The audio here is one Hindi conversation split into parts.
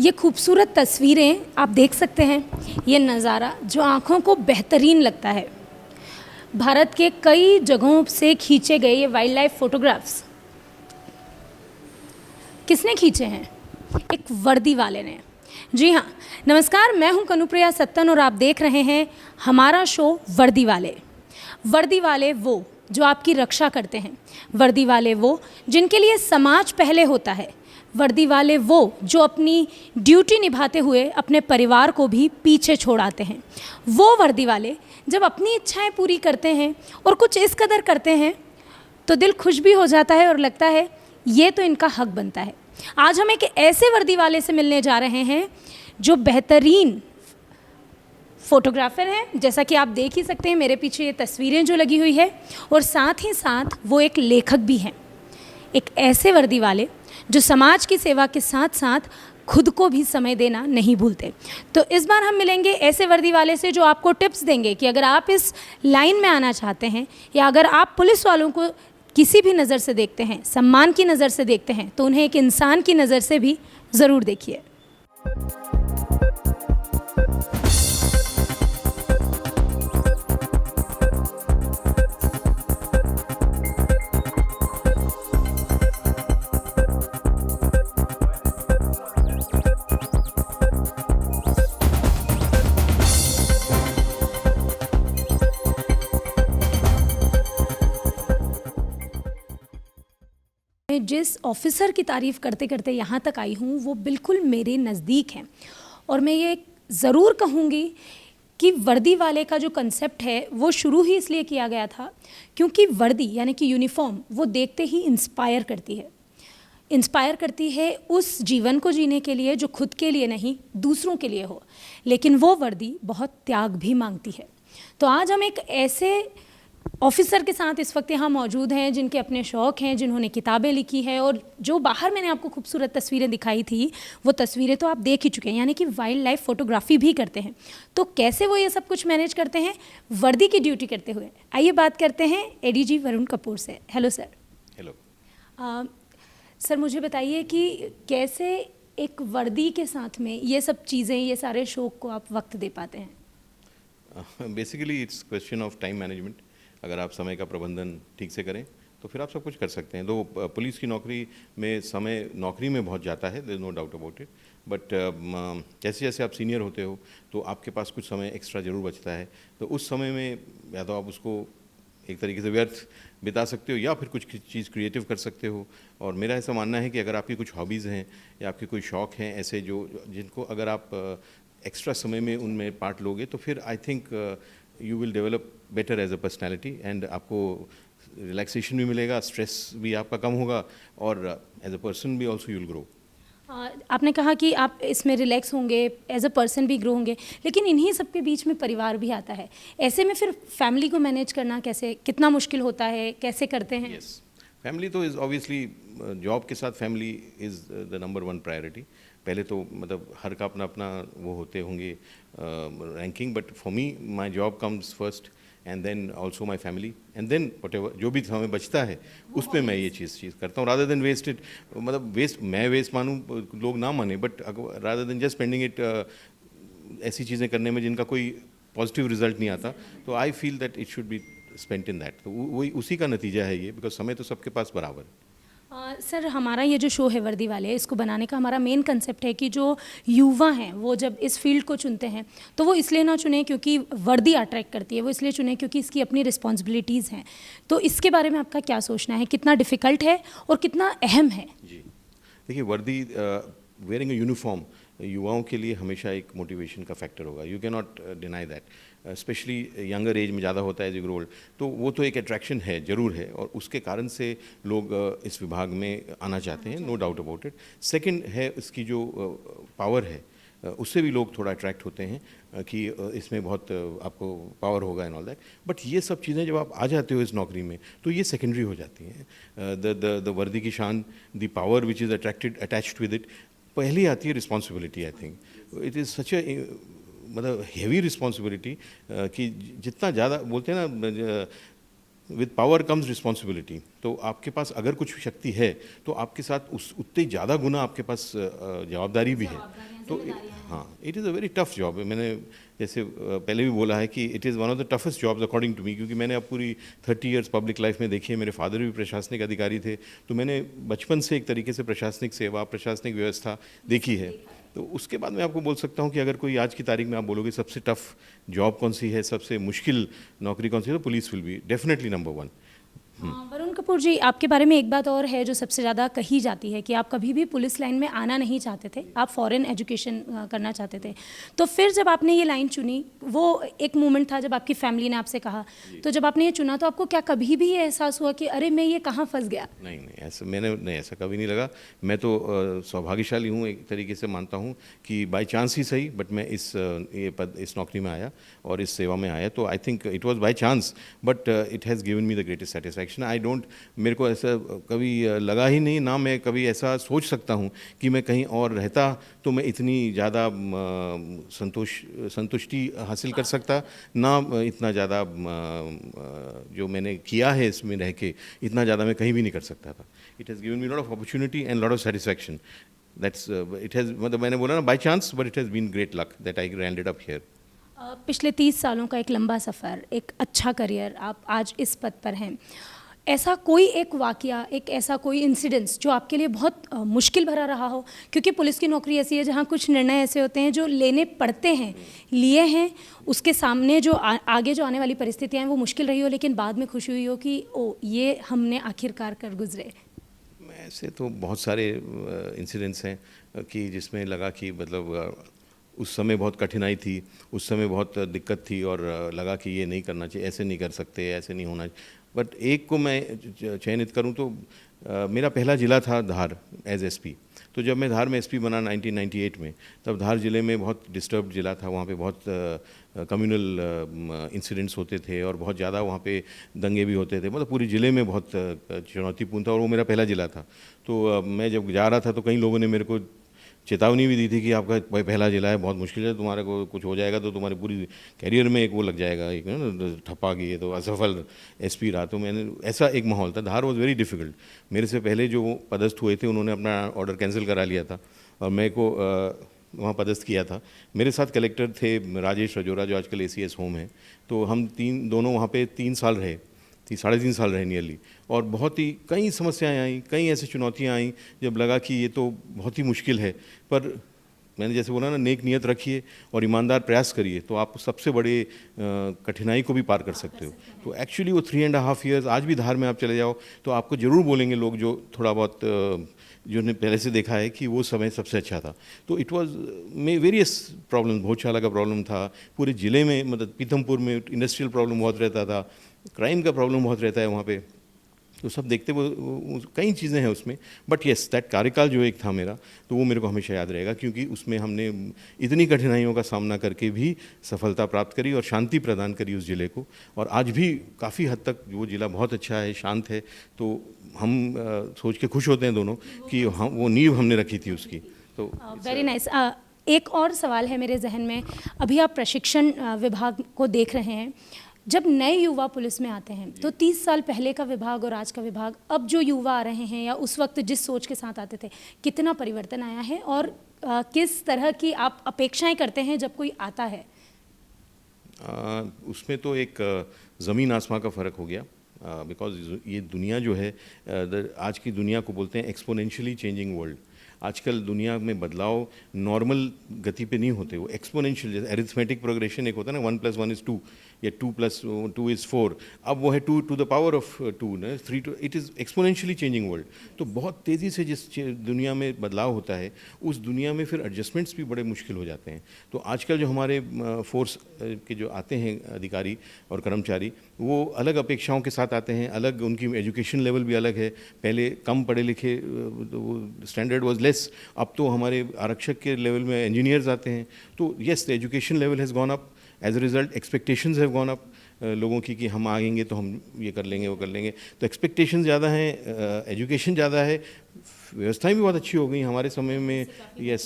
ये खूबसूरत तस्वीरें आप देख सकते हैं, ये नज़ारा जो आँखों को बेहतरीन लगता है। भारत के कई जगहों से खींचे गए ये वाइल्ड लाइफ फोटोग्राफ्स किसने खींचे हैं? एक वर्दी वाले ने। जी हाँ, नमस्कार, मैं हूं कनुप्रिया सत्तन और आप देख रहे हैं हमारा शो वर्दी वाले। वर्दी वाले वो जो आपकी रक्षा करते हैं, वर्दी वाले वो जिनके लिए समाज पहले होता है, वर्दी वाले वो जो अपनी ड्यूटी निभाते हुए अपने परिवार को भी पीछे छोड़ आते हैं। वो वर्दी वाले जब अपनी इच्छाएं पूरी करते हैं और कुछ इस कदर करते हैं तो दिल खुश भी हो जाता है और लगता है ये तो इनका हक बनता है। आज हम एक ऐसे वर्दी वाले से मिलने जा रहे हैं जो बेहतरीन फोटोग्राफर हैं, जैसा कि आप देख ही सकते हैं मेरे पीछे ये तस्वीरें जो लगी हुई है, और साथ ही साथ वो एक लेखक भी हैं। एक ऐसे वर्दी वाले जो समाज की सेवा के साथ साथ खुद को भी समय देना नहीं भूलते। तो इस बार हम मिलेंगे ऐसे वर्दी वाले से जो आपको टिप्स देंगे कि अगर आप इस लाइन में आना चाहते हैं या अगर आप पुलिस वालों को किसी भी नज़र से देखते हैं, सम्मान की नज़र से देखते हैं, तो उन्हें एक इंसान की नज़र से भी ज़रूर देखिए। मैं जिस ऑफिसर की तारीफ़ करते करते यहाँ तक आई हूँ वो बिल्कुल मेरे नज़दीक हैं, और मैं ये ज़रूर कहूँगी कि वर्दी वाले का जो कंसेप्ट है वो शुरू ही इसलिए किया गया था क्योंकि वर्दी यानी कि यूनिफॉर्म वो देखते ही इंस्पायर करती है उस जीवन को जीने के लिए जो खुद के लिए नहीं दूसरों के लिए हो। लेकिन वो वर्दी बहुत त्याग भी मांगती है। तो आज हम एक ऐसे ऑफिसर के साथ इस वक्त यहाँ मौजूद हैं जिनके अपने शौक़ हैं, जिन्होंने किताबें लिखी है, और जो बाहर मैंने आपको खूबसूरत तस्वीरें दिखाई थी वो तस्वीरें तो आप देख ही चुके हैं, यानी कि वाइल्ड लाइफ फोटोग्राफी भी करते हैं। तो कैसे वो ये सब कुछ मैनेज करते हैं वर्दी की ड्यूटी करते हुए, आइए बात करते हैं एडीजी वरुण कपूर से। Hello sir. हेलो सर, मुझे बताइए कि कैसे एक वर्दी के साथ में ये सब चीज़ें, ये सारे शौक़ को आप वक्त दे पाते हैं? Basically it's question of time management. अगर आप समय का प्रबंधन ठीक से करें तो फिर आप सब कुछ कर सकते हैं। तो पुलिस की नौकरी में समय नौकरी में बहुत जाता है, there is no doubt about it, but जैसे जैसे आप सीनियर होते हो तो आपके पास कुछ समय एक्स्ट्रा ज़रूर बचता है। तो उस समय में या तो आप उसको एक तरीके से व्यर्थ बिता सकते हो या फिर कुछ चीज़ क्रिएटिव कर सकते हो। और मेरा ऐसा मानना है कि अगर आपकी कुछ हॉबीज़ हैं या आपके कोई शौक़ हैं ऐसे जो जिनको अगर आप एक्स्ट्रा समय में उनमें पार्ट लोगे तो फिर I think you will develop better as a personality, and आपको रिलैक्सेशन भी मिलेगा, स्ट्रेस भी आपका कम होगा, और एज अ पर्सन भी ऑल्सो यू विल ग्रो। आपने कहा कि आप इसमें रिलैक्स होंगे, एज अ पर्सन भी ग्रो होंगे, लेकिन इन्हीं सब के बीच में परिवार भी आता है। ऐसे में फिर फैमिली को मैनेज करना कैसे, कितना मुश्किल होता है, कैसे करते हैं? यस, फैमिली तो इज़ ऑब्वियसली, जॉब के साथ family is the number one priority. पहले तो मतलब हर का अपना अपना वो होते होंगे ranking, but for me my job comes first and then also my family, and then whatever जो भी समय बचता है उस पर मैं ये चीज़ करता हूँ, रादर देन वेस्ट इट। मतलब वेस्ट मैं वेस्ट मानूँ, लोग ना माने, but rather than just spending it ऐसी चीज़ें करने में जिनका कोई पॉजिटिव रिजल्ट नहीं आता, तो आई feel that it should be spent in that. तो वही उसी का नतीजा है ये, बिकॉज समय तो सबके पास बराबर है। सर, हमारा ये जो शो है वर्दी वाले, इसको बनाने का हमारा मेन कंसेप्ट है कि जो युवा हैं वो जब इस फील्ड को चुनते हैं तो वो इसलिए ना चुने क्योंकि वर्दी अट्रैक्ट करती है, वो इसलिए चुने क्योंकि इसकी अपनी रिस्पॉन्सिबिलिटीज़ हैं। तो इसके बारे में आपका क्या सोचना है, कितना डिफ़िकल्ट है और कितना अहम है? जी देखिए, वर्दी वेयरिंग अ यूनिफॉर्म युवाओं के लिए हमेशा एक मोटिवेशन का फैक्टर होगा, you can not deny that. Specially younger age में ज़्यादा होता है एज यू ग्रो ओल्ड, तो वो तो एक अट्रैक्शन है ज़रूर है, और उसके कारण से लोग इस विभाग में आना चाहते हैं, no doubt about it. Second है इसकी जो पावर है, उससे भी लोग थोड़ा अट्रैक्ट होते हैं कि इसमें बहुत आपको पावर होगा एंड ऑल दैट। बट ये सब चीज़ें जब आप आ जाते हो इस नौकरी में तो ये सेकेंडरी हो जाती हैं। द वर्दी की शान, the power which is attached with it, पहली आती है responsibility. I think it is such a मतलब हेवी रिस्पॉन्सिबिलिटी कि जितना ज़्यादा बोलते हैं ना, विद पावर कम्स रिस्पॉन्सिबिलिटी। तो आपके पास अगर कुछ शक्ति है तो आपके साथ उस उतने ज़्यादा गुना आपके पास जवाबदारी भी है। तो हाँ, it is a very tough job. मैंने जैसे पहले भी बोला है कि it is one of the toughest jobs according to me, क्योंकि मैंने अब पूरी 30 इयर्स पब्लिक लाइफ में देखी है। मेरे फादर भी प्रशासनिक अधिकारी थे, तो मैंने बचपन से एक तरीके से प्रशासनिक सेवा, प्रशासनिक व्यवस्था देखी है। तो उसके बाद मैं आपको बोल सकता हूँ कि अगर कोई आज की तारीख में आप बोलोगे सबसे टफ जॉब कौन सी है, सबसे मुश्किल नौकरी कौन सी है, तो police will be definitely number 1। Varun Kapoor ji, आपके बारे में एक बात और है जो सबसे ज़्यादा कही जाती है कि आप कभी भी पुलिस लाइन में आना नहीं चाहते थे, आप फॉरेन एजुकेशन करना चाहते थे। तो फिर जब आपने ये लाइन चुनी, वो एक मोमेंट था जब आपकी फैमिली ने आपसे कहा, तो जब आपने ये चुना तो आपको क्या कभी भी ये एहसास हुआ कि अरे मैं ये कहाँ फंस गया? नहीं नहीं, ऐसा मैंने नहीं, ऐसा कभी नहीं लगा। मैं तो सौभाग्यशाली हूँ, एक तरीके से मानता हूँ कि बाय चांस ही सही, बट मैं इस नौकरी में आया और इस सेवा में आया। तो I think it was by chance, but it has given me the greatest satisfaction. I don't, मेरे को ऐसा कभी लगा ही नहीं, ना मैं कभी ऐसा सोच सकता हूँ कि मैं कहीं और रहता तो मैं इतनी ज़्यादा संतुष्टि हासिल कर सकता, ना इतना ज़्यादा जो मैंने किया है इसमें रह के, इतना ज़्यादा मैं कहीं भी नहीं कर सकता था। It has given me lot of opportunity and lot of satisfaction. That's it has, मतलब मैंने बोला ना by chance, but it has been great luck that I landed up here. पिछले 30 सालों का एक लंबा सफ़र, एक अच्छा करियर, आप आज इस पद पर हैं। ऐसा कोई एक वाकया, एक ऐसा कोई इंसिडेंस जो आपके लिए बहुत मुश्किल भरा रहा हो? क्योंकि पुलिस की नौकरी ऐसी है जहाँ कुछ निर्णय ऐसे होते हैं जो लेने पड़ते हैं, लिए हैं, उसके सामने जो आगे जो आने वाली परिस्थितियाँ हैं वो मुश्किल रही हो, लेकिन बाद में खुशी हुई हो कि ओ ये हमने आखिरकार कर गुजरे। ऐसे तो बहुत सारे इंसिडेंट्स हैं कि जिसमें लगा कि मतलब उस समय बहुत कठिनाई थी, उस समय बहुत दिक्कत थी और लगा कि ये नहीं करना चाहिए, ऐसे नहीं कर सकते, ऐसे नहीं होना चाहिए। बट एक को मैं चयनित करूं तो मेरा पहला ज़िला था धार एज एसपी। तो जब मैं धार में एसपी बना 1998 में, तब धार ज़िले में बहुत डिस्टर्ब्ड ज़िला था। वहाँ पे बहुत कम्युनल इंसिडेंट्स होते थे और बहुत ज़्यादा वहाँ पे दंगे भी होते थे, मतलब पूरे ज़िले में बहुत चुनौतीपूर्ण था और वो मेरा पहला ज़िला था। तो मैं जब जा रहा था तो कई लोगों ने मेरे को चेतावनी भी दी थी कि आपका पहला ज़िला है, बहुत मुश्किल है, तुम्हारे को कुछ हो जाएगा तो तुम्हारी पूरी कैरियर में एक वो लग जाएगा, एक ना ठप्पा की है, तो असफल एसपी रहा। तो मैंने, ऐसा एक माहौल था। धार वॉज वेरी डिफ़िकल्ट। मेरे से पहले जो पदस्थ हुए थे उन्होंने अपना ऑर्डर कैंसिल करा लिया था और मेरे को वहाँ पदस्थ किया था। मेरे साथ कलेक्टर थे राजेश रजोरा, जो आजकल ACS होम है। तो हम दोनों वहाँ पे 3 साल रहे, 3.5 साल रहे नियरली, और बहुत ही कई समस्याएं आई, कई ऐसी चुनौतियां आई जब लगा कि ये तो बहुत ही मुश्किल है। पर मैंने जैसे बोला ना, नेक नियत रखिए और ईमानदार प्रयास करिए तो आप सबसे बड़े कठिनाई को भी पार कर सकते हो। तो एक्चुअली वो 3.5 ईयर्स, आज भी धार में आप चले जाओ तो आपको ज़रूर बोलेंगे लोग जो थोड़ा बहुत जो ने पहले से देखा है कि वो समय सबसे अच्छा था। तो इट वाज में वेरियस प्रॉब्लम, भोजशाला का प्रॉब्लम था पूरे ज़िले में, मतलब पीथमपुर में इंडस्ट्रियल प्रॉब्लम बहुत रहता था, क्राइम का प्रॉब्लम बहुत रहता है वहाँ पे। तो सब देखते वो कई चीज़ें हैं उसमें, बट येस दैट कार्यकाल जो एक था मेरा, तो वो मेरे को हमेशा याद रहेगा, क्योंकि उसमें हमने इतनी कठिनाइयों का सामना करके भी सफलता प्राप्त करी और शांति प्रदान करी उस ज़िले को। और आज भी काफ़ी हद तक वो ज़िला बहुत अच्छा है, शांत है। तो हम सोच के खुश होते हैं दोनों कि हम वो नींव हमने रखी थी उसकी। तो वेरी नाइस। एक और सवाल है मेरे जहन में, अभी आप प्रशिक्षण विभाग को देख रहे हैं। जब नए युवा पुलिस में आते हैं तो 30 साल पहले का विभाग और आज का विभाग, अब जो युवा आ रहे हैं या उस वक्त जिस सोच के साथ आते थे, कितना परिवर्तन आया है और किस तरह की आप अपेक्षाएं करते हैं जब कोई आता है? उसमें तो एक ज़मीन आसमां का फ़र्क हो गया, बिकॉज ये दुनिया जो है, आज की दुनिया को बोलते हैं एक्सपोनेंशियली चेंजिंग वर्ल्ड। आजकल दुनिया में बदलाव नॉर्मल गति पे नहीं होते, वो एक्सपोनेंशियल, जैसे एरिथमेटिक प्रोग्रेशन एक होता है ना, 1 + 1 = 2 या 2 + 2 = 4, अब वो है 2 to the power of 2 ना, 3 to, it is exponentially changing world. तो बहुत तेज़ी से जिस दुनिया में बदलाव होता है, उस दुनिया में फिर एडजस्टमेंट्स भी बड़े मुश्किल हो जाते हैं। तो आजकल जो हमारे फोर्स के जो आते हैं अधिकारी और कर्मचारी, वो अलग अपेक्षाओं के साथ आते हैं, अलग उनकी एजुकेशन लेवल भी अलग है। पहले कम पढ़े लिखे, स्टैंडर्ड वाज लेस, अब तो हमारे आरक्षक के लेवल में इंजीनियर्स आते हैं। तो yes, the education level has gone up, as a result expectations have gone up लोगों की कि हम आएंगे तो हम ये कर लेंगे, वो कर लेंगे। तो एक्सपेक्टेशन ज़्यादा हैं, एजुकेशन ज़्यादा है, व्यवस्थाएं भी बहुत अच्छी हो गई हमारे समय में। यस,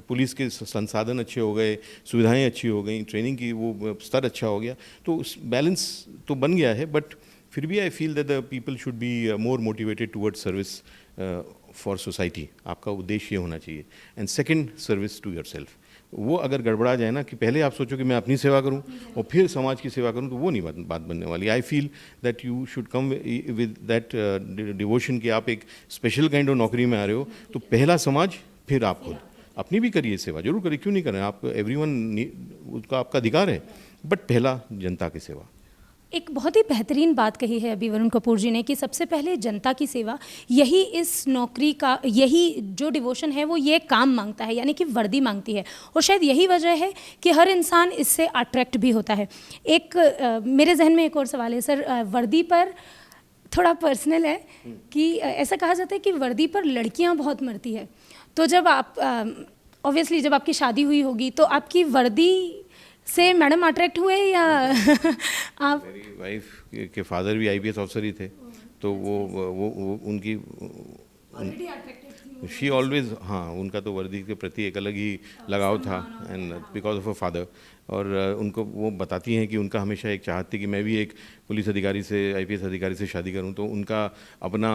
पुलिस के संसाधन अच्छे हो गए, सुविधाएं अच्छी हो गई, ट्रेनिंग की वो स्तर अच्छा हो गया, तो उस बैलेंस तो बन गया है। बट फिर भी I feel that the people should be more motivated towards service for society, आपका उद्देश्य ये होना चाहिए। And second, service to yourself. वो अगर गड़बड़ा जाए ना कि पहले आप सोचो कि मैं अपनी सेवा करूं और फिर समाज की सेवा करूं, तो वो नहीं बात बनने वाली। आई feel that you should come with that devotion कि आप एक स्पेशल काइंड ऑफ नौकरी में आ रहे हो, तो पहला समाज, फिर आप खुद। अपनी भी करिए सेवा, जरूर करिए, क्यों नहीं करें, आप एवरीवन, उसका आपका अधिकार है, बट पहला जनता की सेवा। एक बहुत ही बेहतरीन बात कही है अभी वरुण कपूर जी ने कि सबसे पहले जनता की सेवा, यही इस नौकरी का, यही जो डिवोशन है वो ये काम मांगता है, यानी कि वर्दी मांगती है। और शायद यही वजह है कि हर इंसान इससे अट्रैक्ट भी होता है। मेरे जहन में एक और सवाल है सर, वर्दी पर थोड़ा पर्सनल है कि ऐसा कहा जाता है कि वर्दी पर लड़कियां बहुत मरती है। तो जब आप ऑब्वियसली जब आपकी शादी हुई होगी तो आपकी वर्दी से मैडम अट्रैक्ट हुए या आप? मेरी वाइफ के फादर भी आईपीएस ऑफिसर ही थे, तो वो उनकी शी ऑलवेज, हाँ, उनका तो वर्दी के प्रति एक अलग ही लगाव था, and because of a father. और उनको वो बताती हैं कि उनका हमेशा एक चाहत थी कि मैं भी एक पुलिस अधिकारी से, आईपीएस अधिकारी से शादी करूं, तो उनका अपना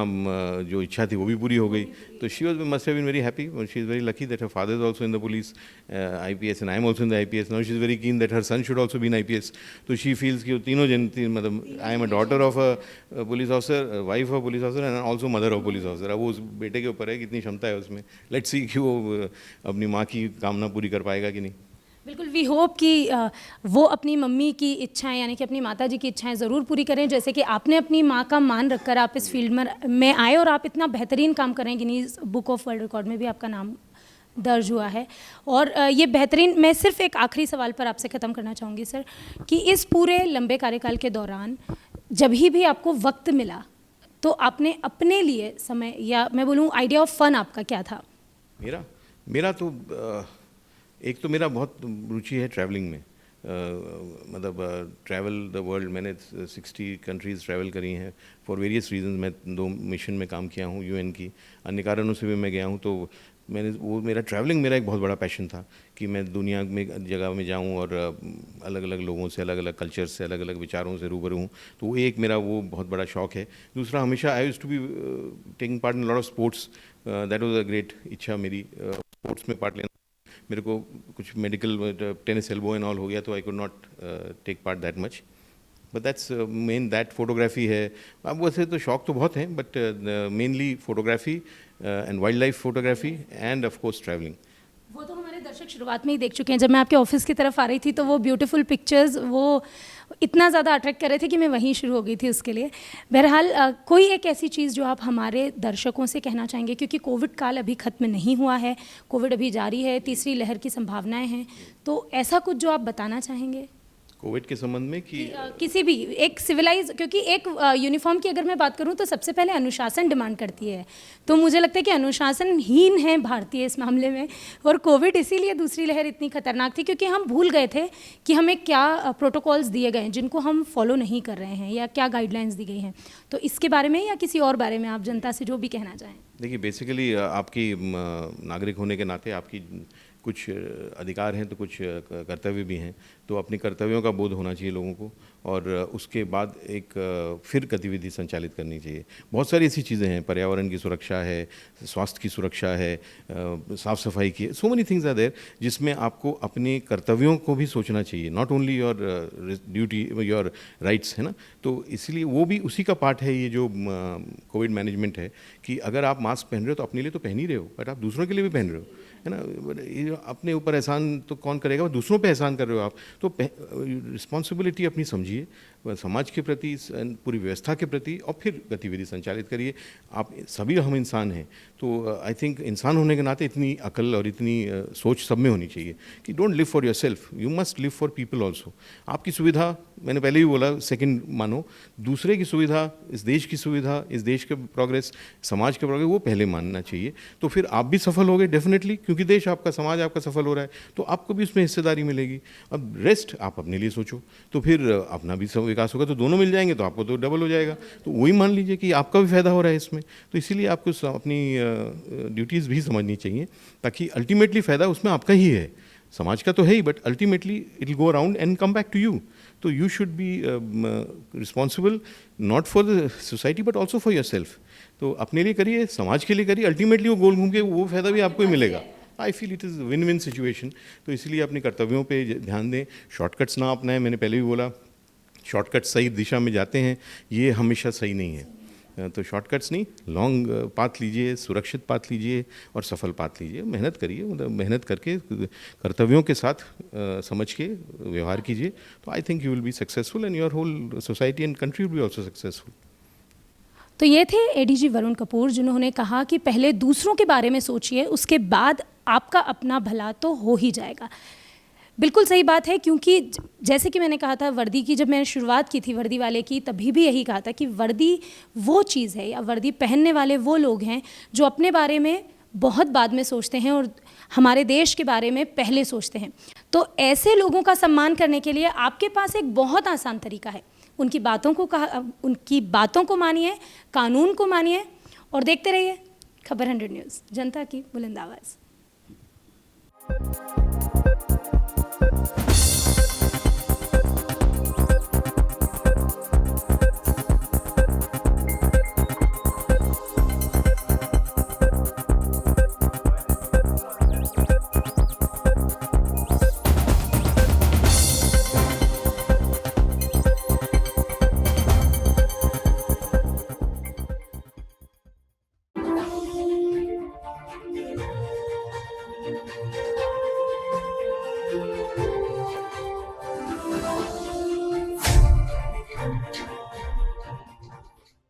जो इच्छा थी वो भी पूरी हो गई। तो she was must have been very happy, she is very lucky that her father is also in the police IPS and I am also in the IPS. Now she is very keen that her son should also be in IPS. तो शी फील्स कि वो तीनों मतलब I am a daughter of a police officer, wife of police officer, and also mother of police officer. अब वो उस बेटे के ऊपर है कितनी क्षमता है उसमें। लेट्स सी कि वो अपनी माँ की कामना पूरी कर पाएगा कि नहीं। बिल्कुल, वी होप कि वो अपनी मम्मी की इच्छाएं, यानी कि अपनी माता जी की इच्छाएं ज़रूर पूरी करें, जैसे कि आपने अपनी माँ का मान रखकर आप इस फील्ड में आए और आप इतना बेहतरीन काम करें। Guinness book of world record में भी आपका नाम दर्ज हुआ है। और ये बेहतरीन, मैं सिर्फ एक आखिरी सवाल पर आपसे ख़त्म करना चाहूँगी सर, कि इस पूरे लंबे कार्यकाल के दौरान जब भी आपको वक्त मिला तो आपने अपने लिए समय, या मैं बोलूँ आइडिया ऑफ फन आपका क्या था? मेरा तो एक तो मेरा बहुत रुचि है ट्रैवलिंग में, मतलब ट्रैवल द वर्ल्ड। मैंने 60 कंट्रीज़ ट्रैवल करी हैं फॉर वेरियस रीजंस। मैं 2 मिशन में काम किया हूँ यूएन की, अन्य कारणों से भी मैं गया हूँ। तो मेरा ट्रैवलिंग मेरा एक बहुत बड़ा पैशन था कि मैं दुनिया में जगह में जाऊँ और अलग अलग लोगों से, अलग अलग कल्चर से, अलग अलग विचारों से रूबरू हूँ। तो वो एक मेरा वो बहुत बड़ा शौक है। दूसरा, हमेशा I used to be taking part in lot of sports, that was a great इच्छा मेरी, स्पोर्ट्स में पार्ट लेना। मेरे को कुछ medical tennis elbow and all हो गया, तो I could not take part that much, but that's main that photography है। अब वैसे तो शौक तो बहुत हैं, but mainly photography and wildlife photography and of course travelling. वो तो हमारे दर्शक शुरुआत में ही देख चुके हैं। जब मैं आपके ऑफिस की तरफ आ रही थी तो वो ब्यूटीफुल पिक्चर्स वो इतना ज़्यादा अट्रैक्ट कर रहे थे कि मैं वहीं शुरू हो गई थी उसके लिए। बहरहाल कोई एक ऐसी चीज़ जो आप हमारे दर्शकों से कहना चाहेंगे, क्योंकि कोविड काल अभी ख़त्म नहीं हुआ है, कोविड अभी जारी है, तीसरी लहर की संभावनाएं हैं, तो ऐसा कुछ जो आप बताना चाहेंगे कोविड के संबंध में कि किसी भी एक सिविलाइज, क्योंकि एक यूनिफॉर्म की अगर मैं बात करूं तो सबसे पहले अनुशासन डिमांड करती है, तो मुझे लगता है कि अनुशासनहीन है भारतीय इस मामले में। और कोविड इसीलिए दूसरी लहर इतनी खतरनाक थी क्योंकि हम भूल गए थे कि हमें क्या प्रोटोकॉल्स दिए गए हैं जिनको हम फॉलो नहीं कर रहे हैं, या क्या गाइडलाइंस दी गई हैं। तो इसके बारे में या किसी और बारे में आप जनता से जो भी कहना चाहें। देखिए, बेसिकली आपकी नागरिक होने के नाते आपकी कुछ अधिकार हैं तो कुछ कर्तव्य भी हैं, तो अपने कर्तव्यों का बोध होना चाहिए लोगों को, और उसके बाद एक फिर गतिविधि संचालित करनी चाहिए। बहुत सारी ऐसी चीज़ें हैं, पर्यावरण की सुरक्षा है, स्वास्थ्य की सुरक्षा है, साफ़ सफाई की, so many things are there, जिसमें आपको अपने कर्तव्यों को भी सोचना चाहिए, not only your duty, your rights, है ना। तो इसलिए वो भी उसी का पार्ट है ये जो कोविड मैनेजमेंट है, कि अगर आप मास्क पहन रहे हो तो अपने लिए तो पहन ही रहे हो, बट आप दूसरों के लिए भी पहन रहे हो, है ना। ये अपने ऊपर एहसान तो कौन करेगा, दूसरों पे एहसान कर रहे हो आप। तो रिस्पॉन्सिबिलिटी अपनी समझिए समाज के प्रति, पूरी व्यवस्था के प्रति, और फिर गतिविधि संचालित करिए। आप सभी हम इंसान हैं, तो आई थिंक इंसान होने के नाते इतनी अकल और इतनी सोच सब में होनी चाहिए कि don't live for your self, you must live for people also. आपकी सुविधा, मैंने पहले भी बोला, सेकंड मानो, दूसरे की सुविधा, इस देश की सुविधा, इस देश के प्रोग्रेस, समाज के प्रोग्रेस, वो पहले मानना चाहिए। तो फिर आप भी सफल होगे डेफिनेटली, क्योंकि देश आपका, समाज आपका सफल हो रहा है, तो आपको भी उसमें हिस्सेदारी मिलेगी। अब रेस्ट आप अपने लिए सोचो, तो फिर अपना भी सब विकास होगा, तो दोनों मिल जाएंगे, तो आपको तो डबल हो जाएगा। तो वही मान लीजिए कि आपका भी फायदा हो रहा है इसमें। तो इसीलिए आपको अपनी ड्यूटीज़ भी समझनी चाहिए, ताकि अल्टीमेटली फ़ायदा उसमें आपका ही है, समाज का तो है ही, but ultimately it will go around and come back to you. तो you should be responsible not for the society but also for your self. तो अपने लिए करिए, समाज के लिए करिए, अल्टीमेटली वो गोल घूम के वो फ़ायदा भी आपको ही मिलेगा। I feel it is win win situation. तो इसलिए अपने कर्तव्यों पे ध्यान दें, शॉर्टकट्स ना अपनाएं। मैंने पहले भी बोला, शॉर्टकट सही दिशा में जाते हैं, ये हमेशा सही नहीं है। तो शॉर्टकट्स नहीं, लॉन्ग पाथ लीजिए, सुरक्षित पाथ लीजिए और सफल पाथ लीजिए। मेहनत करिए, मतलब मेहनत करके कर्तव्यों के साथ समझ के व्यवहार कीजिए, तो I think you will be successful and your whole society and country will be also successful. तो ये थे एडीजी वरुण कपूर, जिन्होंने कहा कि पहले दूसरों के बारे में सोचिए, उसके बाद आपका अपना भला तो हो ही जाएगा। बिल्कुल सही बात है, क्योंकि जैसे कि मैंने कहा था वर्दी की, जब मैंने शुरुआत की थी वर्दी वाले की, तभी भी यही कहा था कि वर्दी वो चीज़ है, या वर्दी पहनने वाले वो लोग हैं जो अपने बारे में बहुत बाद में सोचते हैं और हमारे देश के बारे में पहले सोचते हैं। तो ऐसे लोगों का सम्मान करने के लिए आपके पास एक बहुत आसान तरीका है। उनकी बातों को मानिए, कानून को मानिए और देखते रहिए खबर 100 न्यूज़, जनता की बुलंद आवाज़।